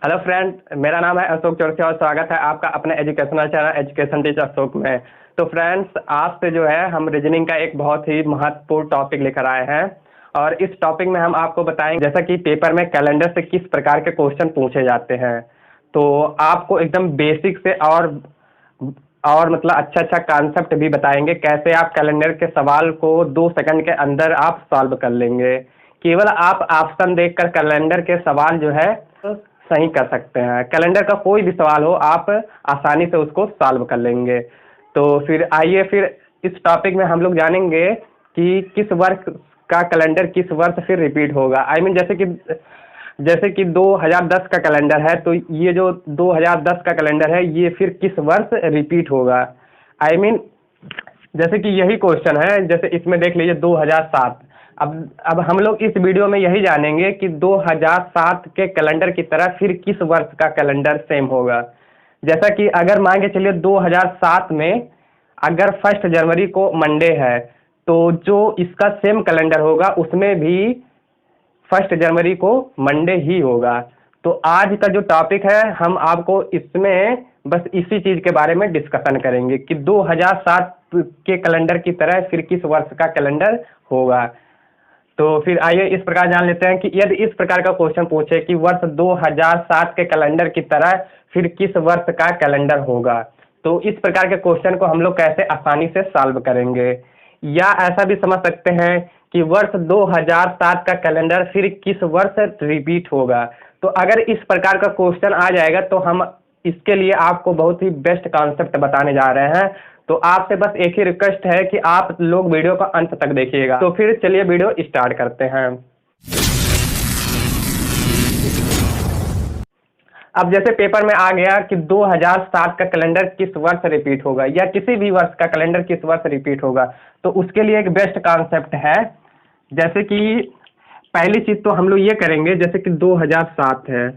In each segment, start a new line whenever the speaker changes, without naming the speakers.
Hello friend, मेरा नाम है अशोक चौरसिया और स्वागत है आपका अपने educational channel education teacher Ashok में। तो फ्रेंड्स, आज से जो है हम रीजनिंग का एक बहुत ही महत्वपूर्ण टॉपिक लेकर आए हैं और इस टॉपिक में हम आपको बताएंगे जैसा कि पेपर में कैलेंडर से किस प्रकार के क्वेश्चन पूछे जाते हैं। तो आपको एकदम बेसिक से और मतलब अच्छा कॉन्सेप्ट भी बताएंगे कैसे आप कैलेंडर के सवाल को 2 सेकंड के अंदर आप सॉल्व कर लेंगे। केवल आप ऑप्शन देखकर कैलेंडर के सवाल जो है सही कर सकते हैं। कैलेंडर का कोई भी सवाल हो आप आसानी से उसको सॉल्व कर लेंगे। तो फिर आइए फिर इस टॉपिक में हम लोग जानेंगे कि किस वर्ष का कैलेंडर किस वर्ष फिर रिपीट होगा। जैसे कि 2010 का कैलेंडर है, तो ये जो 2010 का कैलेंडर है ये फिर किस वर्ष रिपीट होगा। जैसे कि यही क्वेश्चन है, जैसे इसमें देख लीजिए 2007। अब हम लोग इस वीडियो में यही जानेंगे कि 2007 के कैलेंडर की तरह फिर किस वर्ष का कैलेंडर सेम होगा। जैसा कि अगर मान के चलिए 2007 में अगर 1 जनवरी को मंडे है, तो जो इसका सेम कैलेंडर होगा उसमें भी 1 जनवरी को मंडे ही होगा। तो आज का जो टॉपिक है हम आपको इसमें बस इसी चीज के बारे में डिस्कशन करेंगे कि 2007 के कैलेंडर की तरह फिर किस वर्ष का कैलेंडर होगा। तो फिर आइए इस प्रकार जान लेते हैं कि यदि इस प्रकार का क्वेश्चन पूछे कि वर्ष 2007 के कैलेंडर की तरह फिर किस वर्ष का कैलेंडर होगा, तो इस प्रकार के क्वेश्चन को हम लोग कैसे आसानी से सॉल्व करेंगे। या ऐसा भी समझ सकते हैं कि वर्ष 2007 का कैलेंडर फिर किस वर्ष रिपीट होगा। तो अगर इस प्रकार का क्वेश्चन आ जाएगा तो हम इसके लिए आपको बहुत ही बेस्ट कॉन्सेप्ट बताने जा रहे हैं। तो आपसे बस एक ही रिक्वेस्ट है कि आप लोग वीडियो का अंत तक देखिएगा। तो फिर चलिए वीडियो स्टार्ट करते हैं। अब जैसे पेपर में आ गया कि 2007 का कैलेंडर किस वर्ष रिपीट होगा या किसी भी वर्ष का कैलेंडर किस वर्ष रिपीट होगा, तो उसके लिए एक बेस्ट कॉन्सेप्ट है। जैसे कि पहली चीज तो हम लोग ये करेंगे, जैसे कि 2007 है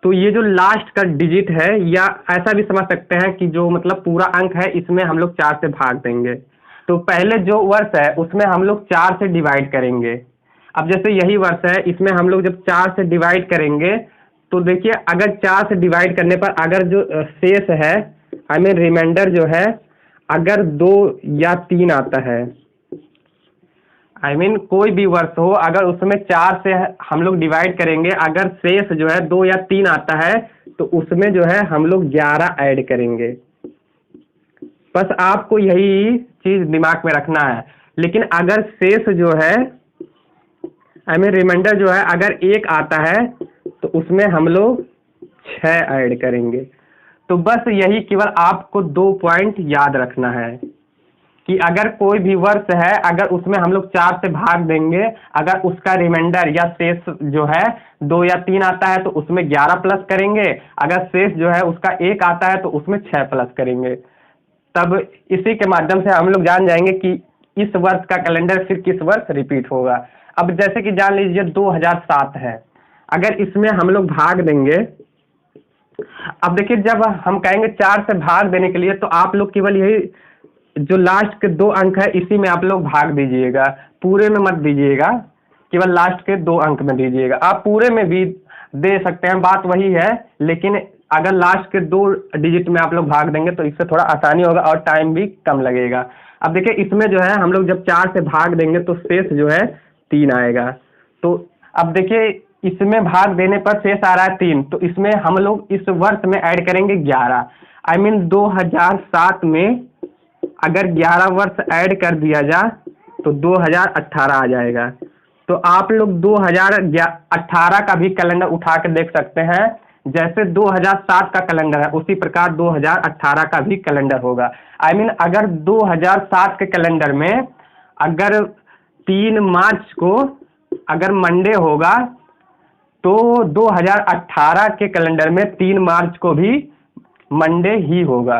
तो ये जो लास्ट का डिजिट है, या ऐसा भी समझ सकते हैं कि जो मतलब पूरा अंक है इसमें हम लोग 4 से भाग देंगे। तो पहले जो वर्ष है उसमें हम लोग 4 से डिवाइड करेंगे। अब जैसे यही वर्ष है, इसमें हम लोग जब 4 से डिवाइड करेंगे तो देखिए अगर 4 से डिवाइड करने पर अगर जो शेष है रिमाइंडर जो है अगर 2 या 3 आता है, कोई भी वर्ष हो अगर उसमें 4 से हम लोग डिवाइड करेंगे, अगर शेष जो है 2 या 3 आता है तो उसमें जो है हम लोग 11 ऐड करेंगे। बस आपको यही चीज दिमाग में रखना है। लेकिन अगर शेष जो है रिमाइंडर जो है अगर 1 आता है तो उसमें हम लोग 6 ऐड करेंगे। तो बस यही केवल आपको 2 पॉइंट याद रखना है कि अगर कोई भी वर्ष है अगर उसमें हम लोग 4 से भाग देंगे, अगर उसका रिमाइंडर या शेष जो है 2 या 3 आता है तो उसमें 11 प्लस करेंगे, अगर शेष जो है उसका 1 आता है तो उसमें 6 प्लस करेंगे। तब इसी के माध्यम से हम लोग जान जाएंगे कि इस वर्ष का कैलेंडर फिर किस वर्ष रिपीट होगा। अब जैसे कि जान लीजिए 2007 है, अगर इसमें हम लोग भाग देंगे, अब देखिए जब हम कहेंगे 4 से भाग देने के लिए तो आप लोग केवल यही जो लास्ट के 2 अंक है इसी में आप लोग भाग दीजिएगा, पूरे में मत दीजिएगा, केवल लास्ट के 2 अंक में दीजिएगा। आप पूरे में भी दे सकते हैं, बात वही है, लेकिन अगर लास्ट के 2 डिजिट में आप लोग भाग देंगे तो इससे थोड़ा आसानी होगा और टाइम भी कम लगेगा। अब देखिए इसमें जो है हम लोग जब 4 से भाग देंगे तो शेष जो है 3 आएगा। तो अब देखिए इसमें भाग देने पर शेष आ रहा है 3, तो इसमें हम लोग इस वर्ष में ऐड करेंगे 11। 2007 में अगर 11 वर्ष ऐड कर दिया जाए तो 2018 आ जाएगा। तो आप लोग 2018 का भी कैलेंडर उठा के देख सकते हैं, जैसे 2007 का कैलेंडर है उसी प्रकार 2018 का भी कैलेंडर होगा। अगर 2007 के कैलेंडर में अगर 3 मार्च को अगर मंडे होगा तो 2018 के कैलेंडर में 3 मार्च को भी मंडे ही होगा।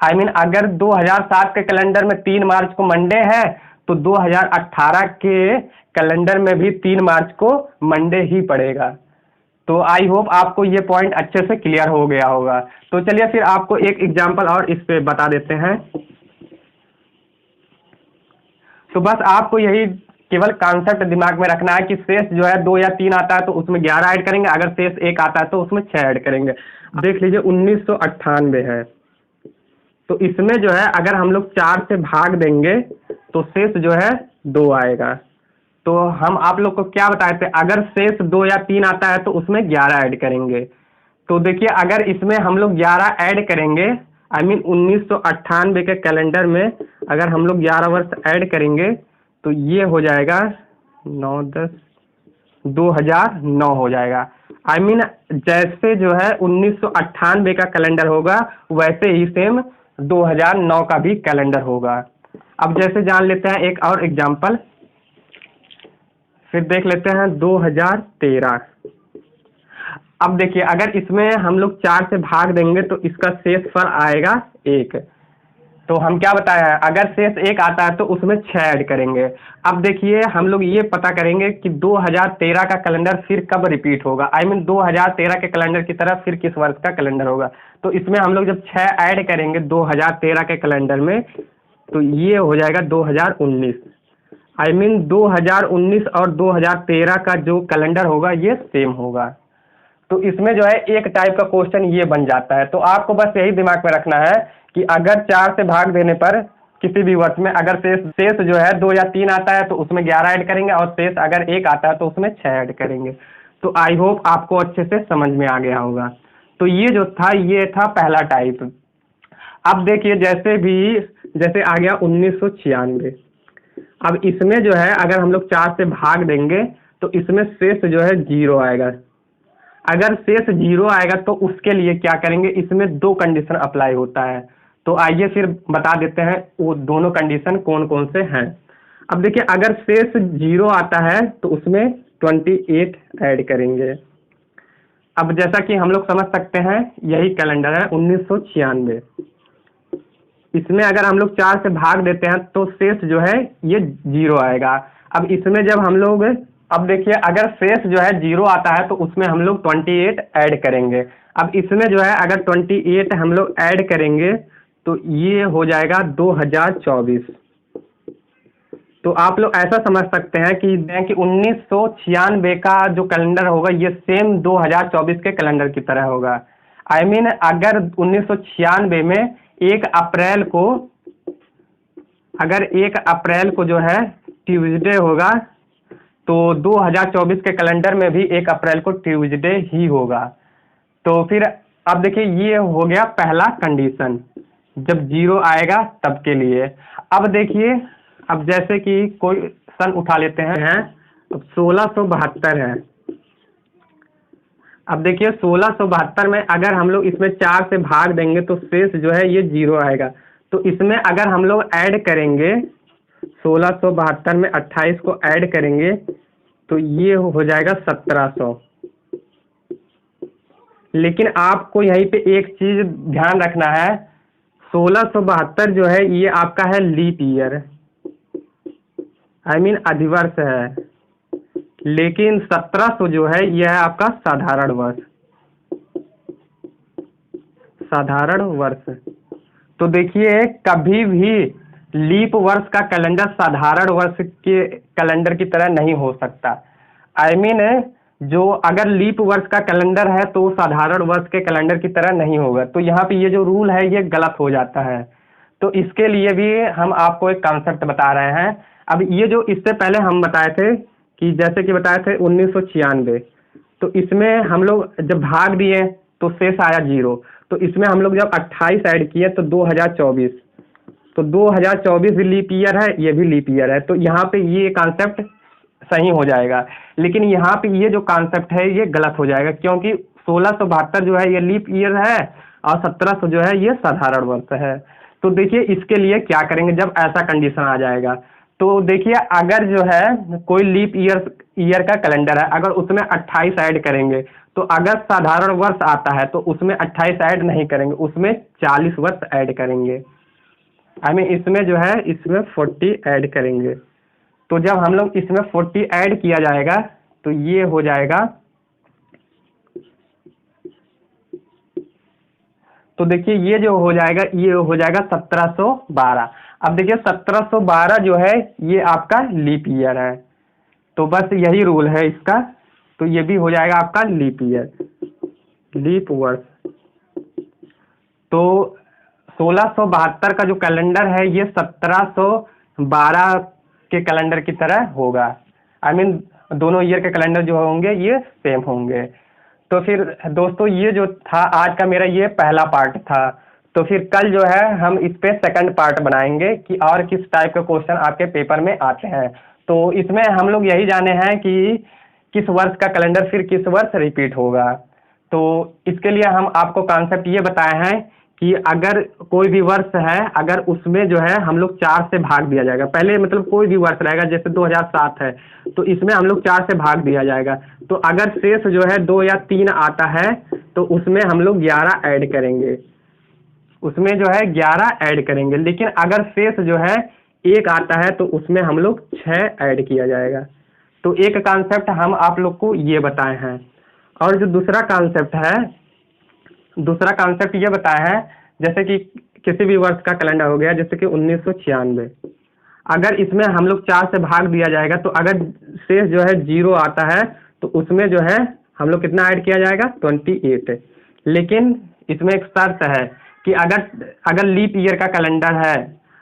अगर 2007 के कैलेंडर में 3 मार्च को मंडे है तो 2018 के कैलेंडर में भी 3 मार्च को मंडे ही पड़ेगा। तो आई होप आपको ये पॉइंट अच्छे से क्लियर हो गया होगा। तो चलिए फिर आपको एक एग्जांपल और इस पे बता देते हैं। तो बस आपको यही केवल कॉन्सेप्ट दिमाग में रखना है कि शेष जो है 2 या 3 आता है तो उसमें 11 ऐड करेंगे, अगर शेष 1 आता है तो उसमें 6 ऐड करेंगे। देख लीजिए 1998 है, तो इसमें जो है अगर हम लोग 4 से भाग देंगे तो शेष जो है 2 आएगा। तो हम आप लोग को क्या बताए थे, अगर शेष 2 या 3 आता है तो उसमें 11 ऐड करेंगे। तो देखिए अगर इसमें हम लोग 11 ऐड करेंगे, आई मीन 1998 के कैलेंडर में अगर हम लोग 11 वर्ष ऐड करेंगे तो ये हो जाएगा 9 10 2009 हो जाएगा। आई मीन जैसे जो है 1998 का कैलेंडर होगा वैसे ही सेम 2009 का भी कैलेंडर होगा। अब जैसे जान लेते हैं एक और एग्जांपल, फिर देख लेते हैं 2013। अब देखिए अगर इसमें हम लोग 4 से भाग देंगे तो इसका शेषफल आएगा 1। तो हम क्या बताया है, अगर शेष 1 आता है तो उसमें 6 ऐड करेंगे। अब देखिए हम लोग ये पता करेंगे कि 2013 का कैलेंडर फिर कब रिपीट होगा, आई मीन 2013 के कैलेंडर की तरह फिर किस वर्ष का कैलेंडर होगा। तो इसमें हम लोग जब 6 ऐड करेंगे 2013 के कैलेंडर में तो ये हो जाएगा 2019। आई मीन 2019 और 2013 का जो कैलेंडर होगा ये सेम होगा। तो इसमें जो है एक टाइप का क्वेश्चन ये बन जाता है। तो आपको बस यही दिमाग में रखना है कि अगर 4 से भाग देने पर किसी भी वर्ष में अगर शेष जो है 2 या 3 आता है तो उसमें 11 ऐड करेंगे, और शेष अगर 1 आता है तो उसमें 6 ऐड करेंगे। तो आई होप आपको अच्छे से समझ में आ गया होगा। तो ये जो था ये था पहला टाइप। अब देखिए जैसे आ गया 1996। अब इसमें जो है अगर हम लोग 4 से भाग देंगे तो इसमें शेष जो है 0 आएगा। अगर शेष 0 आएगा तो उसके लिए क्या करेंगे, इसमें 2 कंडीशन अप्लाई होता है। तो आइए फिर बता देते हैं वो दोनों कंडीशन कौन कौन से हैं। अब देखिए अगर शेष 0 आता है तो उसमें 28 ऐड करेंगे। अब जैसा कि हम लोग समझ सकते हैं यही कैलेंडर है 1996। इसमें अगर हम लोग 4 से भाग देते हैं तो शेष जो है ये 0 आएगा। अब इसमें जब हम लोग अब देखिए अगर शेष जो है 0 आता है तो उसमें हम लोग 28 ऐड करेंगे। अब इसमें जो है अगर 28 हम लोग ऐड करेंगे तो ये हो जाएगा 2024। तो आप लोग ऐसा समझ सकते हैं कि 1996 का जो कैलेंडर होगा ये सेम 2024 के कैलेंडर की तरह होगा। आई मीन अगर 1996 में 1 अप्रैल को जो है ट्यूसडे होगा तो 2024 के कैलेंडर में भी 1 अप्रैल को ट्यूसडे ही होगा। तो फिर अब देखिए ये हो गया पहला कंडीशन जब 0 आएगा तब के लिए। अब देखिए अब जैसे कि कोई सन उठा लेते हैं, अब 1672 है। अब देखिए 1672 में अगर हम लोग इसमें 4 से भाग देंगे तो शेष जो है ये 0 आएगा। तो इसमें अगर हम लोग ऐड करेंगे 1672 में 28 को ऐड करेंगे तो ये हो जाएगा 1700। लेकिन आपको यहीं पे एक चीज ध्यान रखना है, 1672 जो है ये आपका है लीप ईयर, आई मीन अधिवर्ष है, लेकिन 1700 जो है यह है आपका साधारण वर्ष। साधारण वर्ष। तो देखिए कभी भी लीप वर्ष का कैलेंडर साधारण वर्ष के कैलेंडर की तरह नहीं हो सकता। आई मीन जो अगर लीप वर्ष का कैलेंडर है तो साधारण वर्ष के कैलेंडर की तरह नहीं होगा। तो यहाँ पे ये जो रूल है ये गलत हो जाता है। तो इसके लिए भी हम आपको एक कॉन्सेप्ट बता रहे हैं। अब ये जो इससे पहले हम बताए थे कि जैसे कि बताए थे 1996, तो इसमें हम लोग जब भाग दिए तो शेष आया 0। तो इसमें हम लोग जब 28 ऐड किए तो 2024, तो 2024 भी लीप ईयर है, ये भी लीप ईयर है। तो यहाँ पे ये कॉन्सेप्ट सही हो जाएगा। लेकिन यहाँ पे ये जो कॉन्सेप्ट है ये गलत हो जाएगा, क्योंकि 1672 जो है ये लीप ईयर है और 1700 जो है ये साधारण वर्ष है। तो देखिए इसके लिए क्या करेंगे जब ऐसा कंडीशन आ जाएगा। तो देखिए अगर जो है कोई लीप ईयर का कैलेंडर है, अगर उसमें 28 ऐड करेंगे तो अगर साधारण वर्ष आता है तो उसमें 28 ऐड नहीं करेंगे, उसमें 40 वर्ष ऐड करेंगे। आई मीन इसमें जो है इसमें 40 ऐड करेंगे। तो जब हम लोग इसमें 40 ऐड किया जाएगा तो ये हो जाएगा, तो देखिए ये जो हो जाएगा ये हो जाएगा 1712। अब देखिए 1712 जो है ये आपका लीप ईयर है। तो बस यही रूल है इसका। तो ये भी हो जाएगा आपका लीप ईयर, लीप वर्ष। तो 1672 का जो कैलेंडर है ये 1712 के कैलेंडर की तरह होगा। आई मीन दोनों ईयर के कैलेंडर जो होंगे ये सेम होंगे। तो फिर दोस्तों ये जो था आज का मेरा ये पहला पार्ट था। तो फिर कल जो है हम इस पे सेकंड पार्ट बनाएंगे कि और किस टाइप के क्वेश्चन आपके पेपर में आते हैं। तो इसमें हम लोग यही जाने हैं कि किस वर्ष का कैलेंडर फिर किस वर्ष रिपीट होगा। तो इसके लिए हम आपको कॉन्सेप्ट ये बताए हैं कि अगर कोई भी वर्ष है, अगर उसमें जो है हम लोग 4 से भाग दिया जाएगा। पहले मतलब कोई भी वर्ष रहेगा, जैसे 2007 है तो इसमें हम लोग 4 से भाग दिया जाएगा। तो अगर शेष जो है 2 या 3 आता है तो उसमें हम लोग 11 ऐड करेंगे, उसमें जो है 11 ऐड करेंगे। लेकिन अगर शेष जो है 1 आता है तो उसमें हम लोग 6 ऐड किया जाएगा। तो एक कॉन्सेप्ट हम आप लोग को ये बताए हैं। और जो दूसरा कॉन्सेप्ट है, दूसरा कॉन्सेप्ट ये बताया है जैसे कि किसी भी वर्ष का कैलेंडर हो गया, जैसे कि 1996, अगर इसमें हम लोग 4 से भाग दिया जाएगा तो अगर शेष जो है 0 आता है तो उसमें जो है हम लोग कितना ऐड किया जाएगा, 28। लेकिन इसमें एक शर्त है कि अगर लीप ईयर का कैलेंडर है,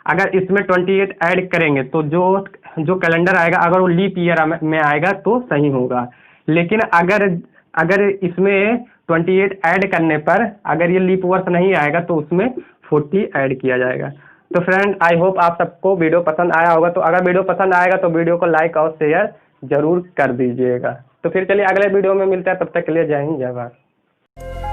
अगर इसमें 28 ऐड करेंगे तो जो कैलेंडर आएगा अगर वो लीप ईयर में आएगा तो सही होगा। लेकिन अगर इसमें 28 ऐड करने पर अगर ये लीप वर्ष नहीं आएगा तो उसमें 40 ऐड किया जाएगा। तो फ्रेंड आई होप आप सबको वीडियो पसंद आया होगा। तो अगर वीडियो पसंद आएगा तो वीडियो को लाइक और शेयर जरूर कर दीजिएगा। तो फिर चलिए अगले वीडियो में मिलते हैं, तब तक के लिए जय हिंद जय भारत।